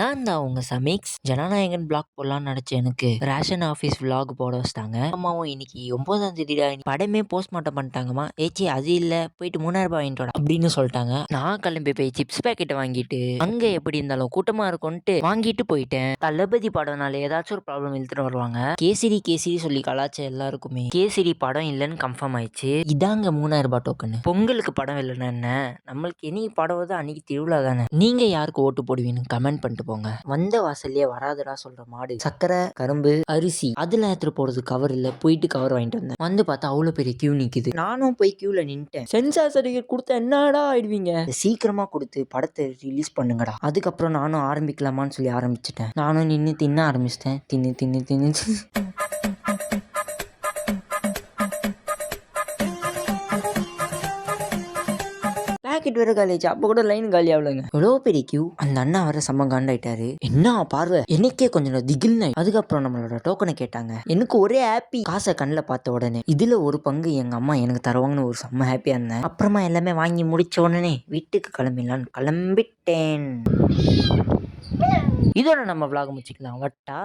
நான் தான் உங்க சமீக்ஸ். ஜனநாயகன் விளாக் போடலாம்னு நினைச்ச எனக்கு ரேஷன் ஆஃபீஸ் விளாக் போட வச்சிட்டாங்க. அம்மாவும் இன்னைக்கு 9ஆம் தேதிடா படமே போஸ்ட்மார்ட்டம் பண்ணிட்டாங்கம்மா. ஏச்சி அது இல்ல போயிட்டு 3000 ரூபாய் வாங்கிட்டு வாடா அப்படின்னு சொல்லிட்டாங்க. நான் கிளம்பி போய் சிப்ஸ் பேக்கெட் வாங்கிட்டு அங்க எப்படி இருந்தாலும் கூட்டமா இருக்கும்ட்டு வாங்கிட்டு போயிட்டேன். தளபதி படம்னால ஏதாச்சும் ஒரு ப்ராப்ளம் இழுத்துட்டு வருவாங்க. கேசரி கேசரி சொல்லி கலாச்ச எல்லாருக்குமே கேசரி படம் இல்லைன்னு கன்ஃபார்ம் ஆயிடுச்சு. இதாங்க 3000 ரூபாய் டோக்கன். பொங்கலுக்கு படம் இல்லைன்னா என்ன, நம்மளுக்கு என்னைக்கு படம் வருது அன்னைக்கு திருவிழா தானே. நீங்க யாருக்கு ஓட்டு போடுவீன்னு கமெண்ட் பண்ணிட்டு போங்க. வந்த வாசல்லையே வராதுடா சொல்ற மாடு சக்கரை கரும்பு அரிசி அதுல எடுத்துட்டு போறது கவர் இல்ல, போயிட்டு கவர் வாங்கிட்டு வந்தேன். வந்து பார்த்தா அவ்வளவு பெரிய கியூ நிக்குது. நானும் போய் கியூல நின்ட்டேன். சென்சார் சர்டிபிகேட் கொடுத்தா என்னடா ஆயிடுவீங்க, சீக்கிரமா கொடுத்து படத்தை ரிலீஸ் பண்ணுங்கடா. அதுக்கப்புறம் நானும் ஆரம்பிக்கலாமான்னு சொல்லி ஆரம்பிச்சிட்டேன். நானும் நின்று தின்ன ஆரம்பிச்சிட்டேன். தின்னு தின்னு தின்னு பேக்கெட் வேற காலியாச்சு. அப்போ கூட லைன் காலி ஆகலங்க. எவ்வளோ பெரிய கியூ. அந்த அண்ணா வர செம்ம காண்டாயிட்டாரு. என்ன பார்வை எனக்கே கொஞ்சம் திகில்னு. அதுக்கப்புறம் நம்மளோட டோக்கனை கேட்டாங்க. எனக்கு ஒரே ஹாப்பி. காசை கண்ணில் பார்த்த உடனே இதுல ஒரு பங்கு எங்க அம்மா எனக்கு தருவாங்கன்னு ஒரு செம்ம ஹாப்பியா இருந்தேன். அப்புறமா எல்லாமே வாங்கி முடிச்ச உடனே வீட்டுக்கு கிளம்பிடலான்னு கிளம்பிட்டேன். இதோட நம்ம விளாக் முடிச்சுக்கலாம். வட்டா.